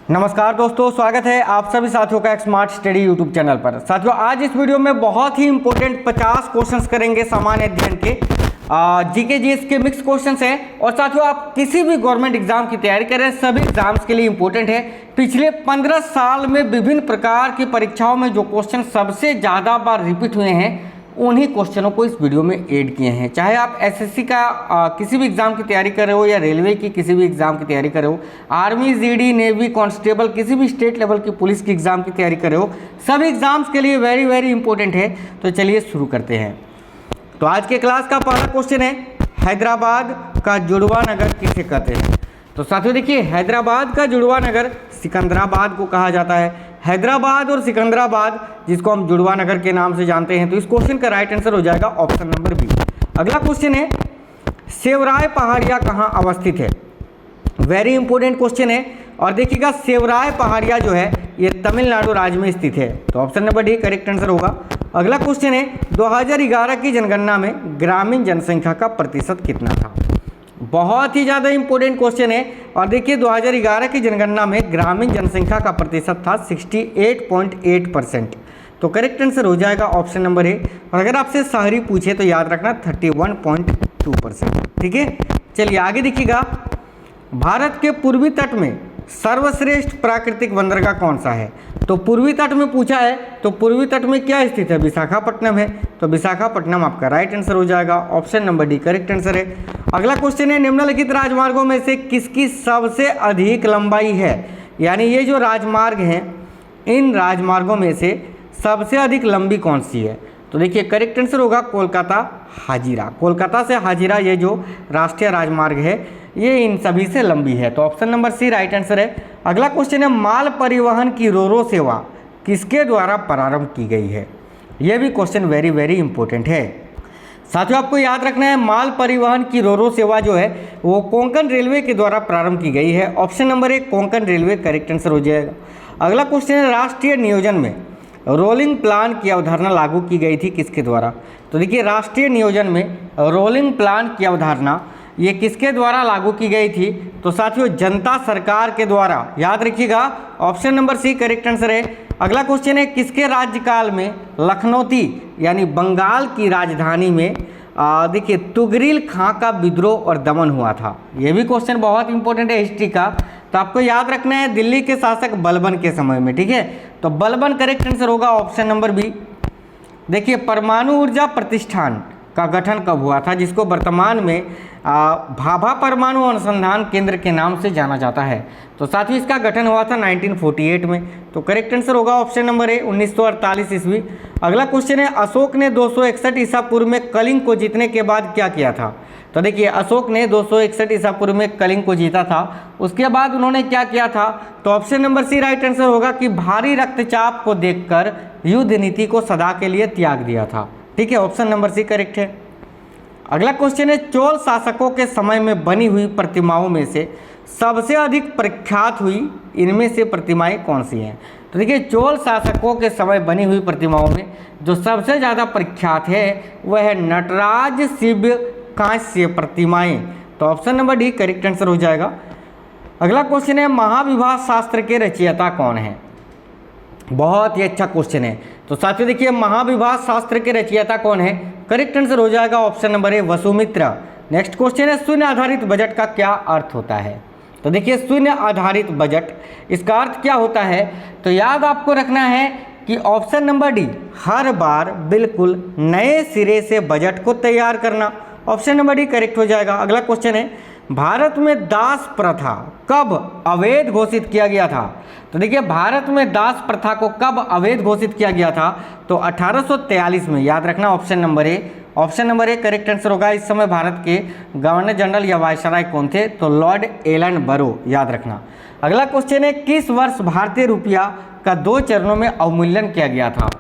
नमस्कार दोस्तों, स्वागत है आप सभी साथियों का एक स्मार्ट स्टडी यूट्यूब चैनल पर। साथियों, आज इस वीडियो में बहुत ही इंपॉर्टेंट 50 क्वेश्चंस करेंगे सामान्य अध्ययन के। जीके जीएस के मिक्स क्वेश्चंस हैं और साथियों आप किसी भी गवर्नमेंट एग्जाम की तैयारी करें, सभी एग्जाम्स के लिए इंपॉर्टेंट है। पिछले 15 साल में विभिन्न प्रकार की परीक्षाओं में जो क्वेश्चन सबसे ज़्यादा बार रिपीट हुए हैं उन्हीं क्वेश्चनों को इस वीडियो में ऐड किए हैं। चाहे आप एसएससी का किसी भी एग्जाम की तैयारी कर रहे हो या रेलवे की किसी भी एग्जाम की तैयारी कर रहे हो, आर्मी, जीडी, नेवी, कांस्टेबल, किसी भी स्टेट लेवल की पुलिस की एग्जाम की तैयारी कर रहे हो, सभी एग्जाम्स के लिए वेरी वेरी इंपॉर्टेंट है। तो चलिए शुरू करते हैं। तो आज के क्लास का पहला क्वेश्चन है, हैदराबाद का जुड़वा नगर किसे कहते हैं। तो साथियों देखिए, हैदराबाद का जुड़वा नगर सिकंदराबाद को कहा जाता है। हैदराबाद और सिकंदराबाद, जिसको हम जुड़वा नगर के नाम से जानते हैं। तो इस क्वेश्चन का राइट आंसर हो जाएगा ऑप्शन नंबर बी। अगला क्वेश्चन है, सेवराय पहाड़िया कहाँ अवस्थित है। वेरी इंपॉर्टेंट क्वेश्चन है। और देखिएगा, सेवराय पहाड़िया जो है ये तमिलनाडु राज्य में स्थित है। तो option number D correct answer होगा। अगला क्वेश्चन है, 2011 की जनगणना में ग्रामीण जनसंख्या का प्रतिशत कितना था। बहुत ही ज़्यादा इंपॉर्टेंट क्वेश्चन है। और देखिए, 2011 की जनगणना में ग्रामीण जनसंख्या का प्रतिशत था 68.8%। तो करेक्ट आंसर हो जाएगा ऑप्शन नंबर ए। और अगर आपसे शहरी पूछे तो याद रखना 31.2%। ठीक है, चलिए आगे देखिएगा, भारत के पूर्वी तट में सर्वश्रेष्ठ प्राकृतिक बंदरगाह कौन सा है। तो पूर्वी तट में पूछा है, तो पूर्वी तट में क्या स्थित है, विशाखापट्टनम है। तो विशाखापट्टनम आपका राइट आंसर हो जाएगा, option number D correct answer है। अगला क्वेश्चन है, निम्नलिखित राजमार्गों में से किसकी सबसे अधिक लंबाई है। यानी ये जो राजमार्ग हैं, इन राजमार्गों में से सबसे अधिक लंबी कौन सी है। तो देखिए करेक्ट आंसर होगा कोलकाता हाजीरा। कोलकाता से हाजीरा ये जो राष्ट्रीय राजमार्ग है ये इन सभी से लंबी है। तो option number C right answer है। अगला क्वेश्चन है, माल परिवहन की रोरो सेवा किसके द्वारा प्रारंभ की गई है। यह भी क्वेश्चन वेरी वेरी इंपॉर्टेंट है। साथियों आपको याद रखना है, माल परिवहन की रोरो सेवा जो है वो कोंकण रेलवे के द्वारा प्रारंभ की गई है। Option number A Konkan railway correct answer हो जाएगा। अगला क्वेश्चन है, राष्ट्रीय नियोजन में रोलिंग प्लान की अवधारणा लागू की गई थी किसके द्वारा। तो देखिए, राष्ट्रीय नियोजन में रोलिंग प्लान की अवधारणा ये किसके द्वारा लागू की गई थी। तो साथियों जनता सरकार के द्वारा, याद रखिएगा option number C correct answer है। अगला क्वेश्चन है, किसके राज्यकाल में लखनौती यानी बंगाल की राजधानी में देखिए तुगरिल खां का विद्रोह और दमन हुआ था। यह भी क्वेश्चन बहुत इंपॉर्टेंट है हिस्ट्री का। तो आपको याद रखना है, दिल्ली के शासक बलबन के समय में। ठीक है, तो बलबन करेक्ट आंसर होगा, ऑप्शन नंबर बी। देखिए, परमाणु ऊर्जा प्रतिष्ठान का गठन कब हुआ था, जिसको वर्तमान में भाभा परमाणु अनुसंधान केंद्र के नाम से जाना जाता है। तो साथ ही इसका गठन हुआ था 1948 में। तो करेक्ट आंसर होगा ऑप्शन नंबर ए 1948 ईस्वी। अगला क्वेश्चन है, अशोक ने 261 ईसा पूर्व में कलिंग को जीतने के बाद क्या किया था। तो देखिए, अशोक ने 261 ईसा पूर्व में कलिंग को जीता था, उसके बाद उन्होंने क्या किया था। तो option number C right answer होगा कि भारी रक्तचाप को देखकर युद्ध नीति को सदा के लिए त्याग दिया था। ठीक है, ऑप्शन नंबर सी करेक्ट है। अगला क्वेश्चन है, चोल शासकों के समय में बनी हुई प्रतिमाओं में से सबसे अधिक प्रख्यात हुई इनमें से प्रतिमाएं कौन सी हैं। तो देखिए, चोल शासकों के समय बनी हुई प्रतिमाओं में जो सबसे ज़्यादा प्रख्यात है वह है नटराज शिव कांस्य प्रतिमाएं। तो option number D correct answer हो जाएगा। अगला क्वेश्चन है, महाविभाग शास्त्र के रचयिता कौन है। बहुत ही अच्छा क्वेश्चन है। तो साथियों देखिए, महाविभाग शास्त्र के रचयिता कौन है, करेक्ट आंसर हो जाएगा option number A Vasumitra. Next question है, शून्य आधारित बजट का क्या अर्थ होता है। तो देखिए, शून्य आधारित बजट इसका अर्थ क्या होता है। तो याद आपको रखना है कि ऑप्शन नंबर डी, हर बार बिल्कुल नए सिरे से बजट को तैयार करना। ऑप्शन नंबर डी करेक्ट हो जाएगा। अगला क्वेश्चन है, भारत में दास प्रथा कब अवैध घोषित किया गया था। तो देखिए, भारत में दास प्रथा को कब अवैध घोषित किया गया था। तो 1843 में। याद रखना option number A. Option number A correct answer होगा। इस समय भारत के गवर्नर जनरल या वायसराय कौन थे। तो लॉर्ड एलन बरो, याद रखना। अगला क्वेश्चन है, किस वर्ष भारतीय रुपया का 2 चरणों में अवमूल्यन किया गया था।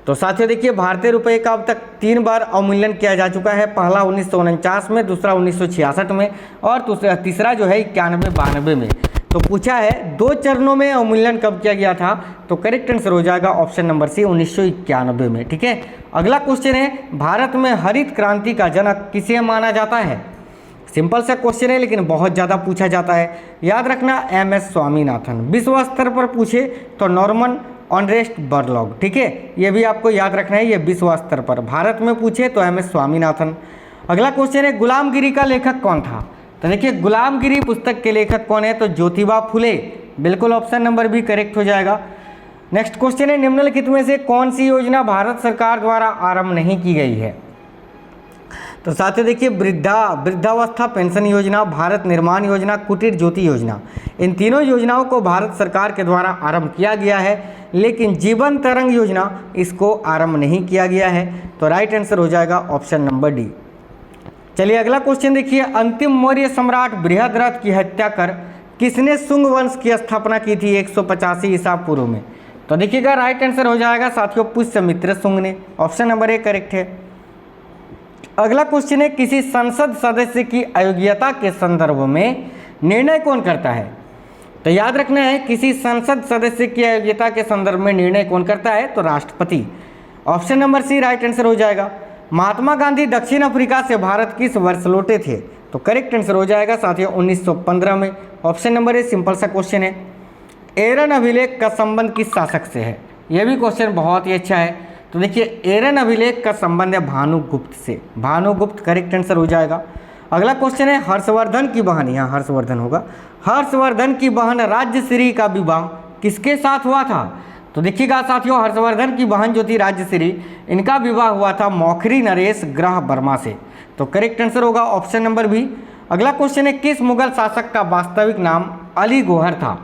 तो साथियों देखिए, भारतीय रुपये का अब तक 3 बार अवमूल्यन किया जा चुका है। पहला 1949 में, दूसरा 1966 में और तीसरा जो है 91-92 में। तो पूछा है 2 चरणों में अवमूल्यन कब किया गया था। तो करेक्ट आंसर हो जाएगा ऑप्शन नंबर सी 1991 में। ठीक है, अगला क्वेश्चन है, भारत में हरित क्रांति का जनक किसे माना जाता है। सिंपल सा क्वेश्चन है लेकिन बहुत ज़्यादा पूछा जाता है, याद रखना MS स्वामीनाथन। विश्व स्तर पर पूछे तो नॉर्मन ऑनरेस्ट बरलॉग, ठीक है, ये भी आपको याद रखना है, ये विश्व स्तर पर। भारत में पूछे तो MS स्वामीनाथन। अगला क्वेश्चन है गुलामगिरी का लेखक कौन था? तो देखिए गुलामगिरी पुस्तक के लेखक कौन है? तो ज्योतिबा फुले, बिल्कुल ऑप्शन नंबर बी करेक्ट हो जाएगा। नेक्स्ट क्वेश्चन है निम्नलिखित में से कौन सी योजना भारत सरकार द्वारा आरंभ नहीं की गई है? तो साथियों देखिए वृद्धावस्था पेंशन योजना, भारत निर्माण योजना, कुटीर ज्योति योजना, इन तीनों योजनाओं को भारत सरकार के द्वारा आरंभ किया गया है, लेकिन जीवन तरंग योजना इसको आरंभ नहीं किया गया है। तो राइट आंसर हो जाएगा ऑप्शन नंबर डी। चलिए अगला क्वेश्चन देखिए, अंतिम मौर्य सम्राट बृहद्रथ की हत्या कर किसने शुंग वंश की स्थापना की थी 185 ईसा पूर्व में? तो देखिएगा राइट आंसर हो जाएगा साथियों पुष्यमित्र शुंग ने, ऑप्शन नंबर ए करेक्ट है। अगला क्वेश्चन है किसी संसद सदस्य की अयोग्यता के संदर्भ में निर्णय कौन करता है? तो याद रखना है किसी संसद सदस्य की अयोग्यता के संदर्भ में निर्णय कौन करता है? तो राष्ट्रपति, option number C right answer हो जाएगा। महात्मा गांधी दक्षिण अफ्रीका से भारत किस वर्ष लौटे थे? तो करेक्ट आंसर हो जाएगा साथियों 1915 में, ऑप्शन नंबर ए सिंपल सा क्वेश्चन है। एरन अभिलेख का संबंध किस शासक से है? यह भी क्वेश्चन बहुत ही अच्छा है। तो देखिए एरन अभिलेख का संबंध है भानुगुप्त से, भानुगुप्त करेक्ट आंसर हो जाएगा। अगला क्वेश्चन है हर्षवर्धन की बहन, यहाँ हर्षवर्धन होगा, हर्षवर्धन की बहन राज्यश्री का विवाह किसके साथ हुआ था? तो देखिएगा साथियों हर्षवर्धन की बहन जो थी राज्यश्री, इनका विवाह हुआ था मौखरी नरेश ग्रह वर्मा से। तो करेक्ट आंसर होगा ऑप्शन नंबर बी। अगला क्वेश्चन है किस मुगल शासक का वास्तविक नाम अली गौहर था?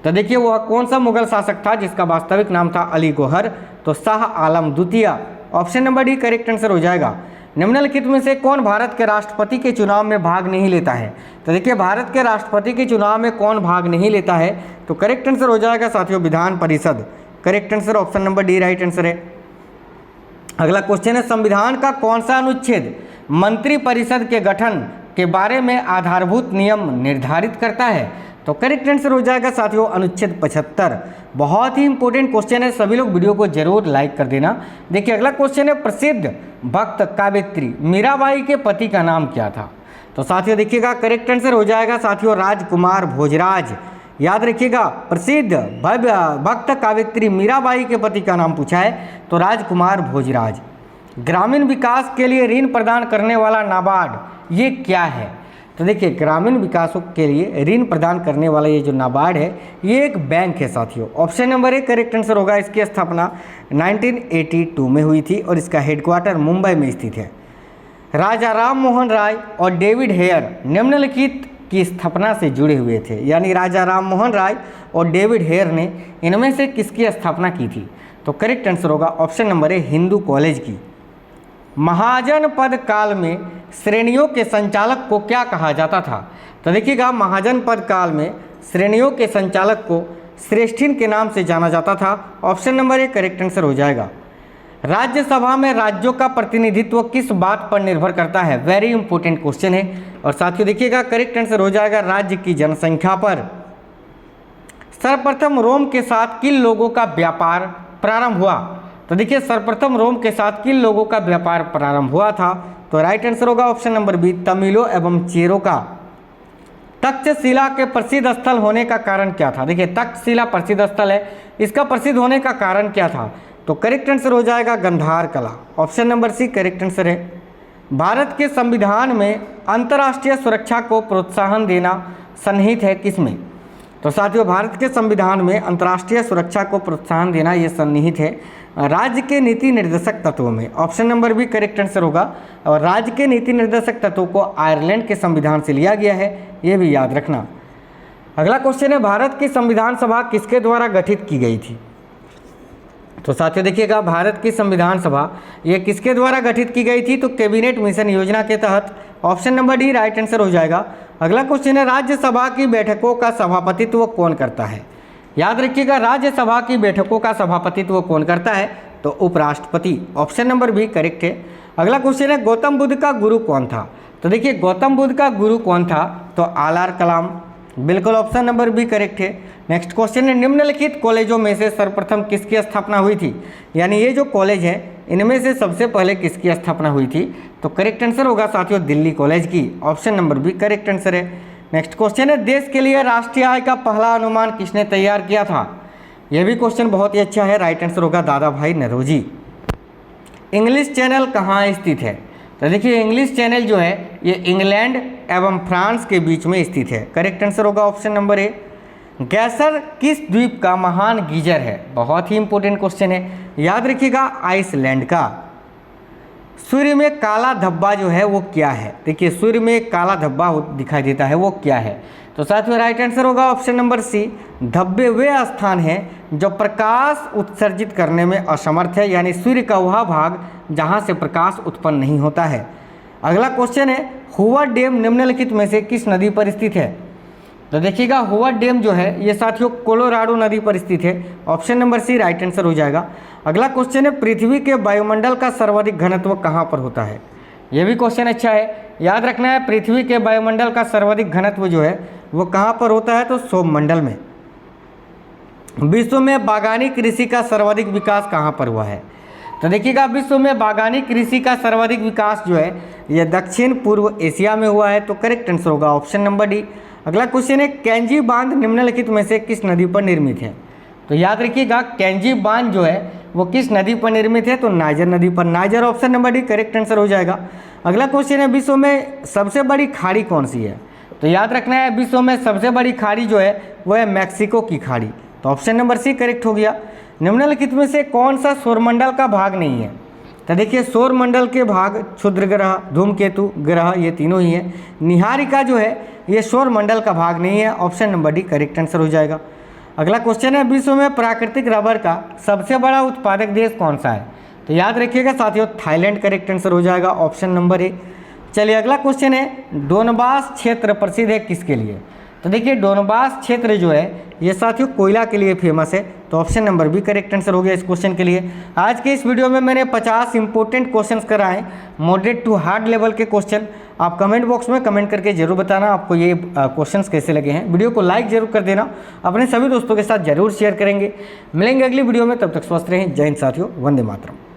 तो देखिए वह कौन सा मुगल शासक था जिसका वास्तविक नाम था अली गौहर? तो शाह आलम द्वितीय, option number D correct answer हो जाएगा। निम्नलिखित में से कौन भारत के राष्ट्रपति के चुनाव में भाग नहीं लेता है? तो देखिए भारत के राष्ट्रपति के चुनाव में कौन भाग नहीं लेता है? तो करेक्ट आंसर हो जाएगा साथियों Vidhan Parishad, correct answer option number D right answer है। अगला क्वेश्चन है संविधान का कौन सा अनुच्छेद मंत्री परिषद के गठन के बारे में आधारभूत नियम निर्धारित करता है? तो करेक्ट आंसर हो जाएगा साथियों अनुच्छेद 75। बहुत ही इंपॉर्टेंट क्वेश्चन है, सभी लोग वीडियो को जरूर लाइक कर देना। देखिए अगला क्वेश्चन है प्रसिद्ध भक्त काव्यत्री मीराबाई के पति का नाम क्या था? तो साथियों देखिएगा करेक्ट आंसर हो जाएगा साथियों राजकुमार भोजराज। याद रखिएगा प्रसिद्ध भक्त काव्यत्री मीराबाई के पति का नाम पूछा है तो राजकुमार भोजराज। ग्रामीण विकास के लिए ऋण प्रदान करने वाला नाबार्ड ये क्या है? तो देखिए ग्रामीण विकास के लिए ऋण प्रदान करने वाला ये जो नाबार्ड है ये एक बैंक है साथियों, option number A correct answer होगा। इसकी स्थापना 1982 में हुई थी और इसका हेडक्वार्टर मुंबई में स्थित है। राजा राम मोहन राय और डेविड हेयर निम्नलिखित की स्थापना से जुड़े हुए थे, यानी राजा राम मोहन राय और डेविड हेयर ने इनमें से किसकी स्थापना की थी? तो करेक्ट आंसर होगा option number A Hindu college की। महाजनपद काल में श्रेणियों के संचालक को क्या कहा जाता था? तो देखिएगा महाजनपद काल में श्रेणियों के संचालक को श्रेष्ठिन के नाम से जाना जाता था, option number A correct answer हो जाएगा। राज्यसभा में राज्यों का प्रतिनिधित्व किस बात पर निर्भर करता है? वेरी इंपॉर्टेंट क्वेश्चन है। और साथियों देखिएगा करेक्ट आंसर हो जाएगा राज्य की जनसंख्या पर। सर्वप्रथम रोम के साथ किन लोगों का व्यापार प्रारंभ हुआ? तो देखिए सर्वप्रथम रोम के साथ किन लोगों का व्यापार प्रारंभ हुआ था? तो राइट आंसर होगा ऑप्शन नंबर बी तमिलों एवं चेरों का। तक्षशिला के प्रसिद्ध स्थल होने का कारण क्या था? देखिए तक्षशिला प्रसिद्ध स्थल है, इसका प्रसिद्ध होने का कारण क्या था? तो करेक्ट आंसर हो जाएगा गंधार कला, option number C correct answer है। भारत के संविधान में अंतर्राष्ट्रीय सुरक्षा को प्रोत्साहन देना सन्निहित है किसमें? तो साथियों भारत के संविधान में अंतर्राष्ट्रीय सुरक्षा को प्रोत्साहन देना ये सन्निहित है राज्य के नीति निर्देशक तत्वों में, option number B correct answer होगा। और राज्य के नीति निर्देशक तत्वों को आयरलैंड के संविधान से लिया गया है, ये भी याद रखना। अगला क्वेश्चन है भारत की संविधान सभा किसके द्वारा गठित की गई थी? तो साथियों देखिएगा भारत की संविधान सभा ये किसके द्वारा गठित की गई थी? तो कैबिनेट मिशन योजना के तहत, option number D right answer हो जाएगा। अगला क्वेश्चन है राज्यसभा की बैठकों का सभापतित्व कौन करता है? याद रखिएगा राज्यसभा की बैठकों का सभापतित्व कौन करता है? तो उपराष्ट्रपति, ऑप्शन नंबर बी करेक्ट है। अगला क्वेश्चन है गौतम बुद्ध का गुरु कौन था? तो देखिए गौतम बुद्ध का गुरु कौन था? तो आर कलाम, बिल्कुल ऑप्शन नंबर बी करेक्ट है। नेक्स्ट क्वेश्चन है निम्नलिखित कॉलेजों में से सर्वप्रथम किसकी स्थापना हुई थी? यानी ये जो कॉलेज है इनमें से सबसे पहले किसकी स्थापना हुई थी? तो करेक्ट आंसर होगा साथियों दिल्ली कॉलेज की। Option number B correct answer है। नेक्स्ट क्वेश्चन है, देश के लिए राष्ट्रीय आय का पहला अनुमान किसने तैयार किया था? यह भी क्वेश्चन बहुत ही अच्छा है। राइट आंसर होगा दादा भाई नौरोजी। इंग्लिश चैनल कहाँ स्थित है? तो देखिए इंग्लिश चैनल जो है ये इंग्लैंड एवं फ्रांस के बीच में स्थित है। करेक्ट आंसर होगा ऑप्शन नंबर ए। गैसर किस द्वीप का महान गीजर है? बहुत ही इंपॉर्टेंट क्वेश्चन है, याद रखिएगा आइसलैंड का। सूर्य में काला धब्बा जो है वो क्या है? देखिए सूर्य में एक काला धब्बा दिखाई देता है, वो क्या है? तो साथियों राइट आंसर होगा ऑप्शन नंबर सी। धब्बे वे स्थान हैं जो प्रकाश उत्सर्जित करने में असमर्थ है, यानी सूर्य का वह भाग जहां से प्रकाश उत्पन्न नहीं होता है। अगला क्वेश्चन है, हुवर डैम निम्नलिखित में से किस नदी पर स्थित है? तो देखिएगा हुवर डैम जो है ये साथियों कोलोराडो नदी पर स्थित है। Option number C right answer हो जाएगा। अगला क्वेश्चन है, पृथ्वी के वायुमंडल का सर्वाधिक घनत्व कहाँ पर होता है? यह भी क्वेश्चन अच्छा है, याद रखना है पृथ्वी के वायुमंडल का सर्वाधिक घनत्व जो है वो कहाँ पर होता है? तो सौरमंडल में। विश्व में बागानी कृषि का सर्वाधिक विकास कहाँ पर हुआ है? तो देखिएगा विश्व में बागानी कृषि का सर्वाधिक विकास जो है यह दक्षिण पूर्व एशिया में हुआ है। तो करेक्ट आंसर होगा ऑप्शन नंबर डी। अगला क्वेश्चन है, कैंजी बांध निम्नलिखित में से किस नदी पर निर्मित है? तो याद रखिएगा कैंजी बांध जो है वो किस नदी पर निर्मित है? तो नाइजर नदी पर। Niger option number D correct answer हो जाएगा। अगला क्वेश्चन है, विश्व में सबसे बड़ी खाड़ी कौन सी है? तो याद रखना है विश्व में सबसे बड़ी खाड़ी जो है वो है मैक्सिको की खाड़ी। तो ऑप्शन नंबर सी करेक्ट हो गया। निम्नलिखित में से कौन सा सौरमंडल का भाग नहीं है? तो देखिए सौरमंडल के भाग क्षुद्र ग्रह, धूमकेतु ग्रह ये तीनों ही है। निहारिका जो है ये सौरमंडल का भाग नहीं है। Option number D correct answer हो जाएगा। अगला क्वेश्चन है, विश्व में प्राकृतिक रबर का सबसे बड़ा उत्पादक देश कौन सा है? तो याद रखिएगा साथियों थाईलैंड करेक्ट आंसर हो जाएगा। Option number A. चलिए अगला क्वेश्चन है, डोनबास क्षेत्र प्रसिद्ध है किसके लिए? तो देखिए डोनबास क्षेत्र जो है ये साथियों कोयला के लिए फेमस है। तो option number B correct answer हो गया इस क्वेश्चन के लिए। आज के इस वीडियो में मैंने 50 इंपॉर्टेंट क्वेश्चंस कराए, मॉडरेट टू हार्ड लेवल के क्वेश्चन। आप कमेंट बॉक्स में कमेंट करके जरूर बताना आपको ये क्वेश्चंस कैसे लगे हैं। वीडियो को लाइक जरूर कर देना, अपने सभी दोस्तों के साथ जरूर शेयर करेंगे। मिलेंगे अगली वीडियो में, तब तक स्वस्थ रहें। जय हिंद साथियों, वंदे मातरम।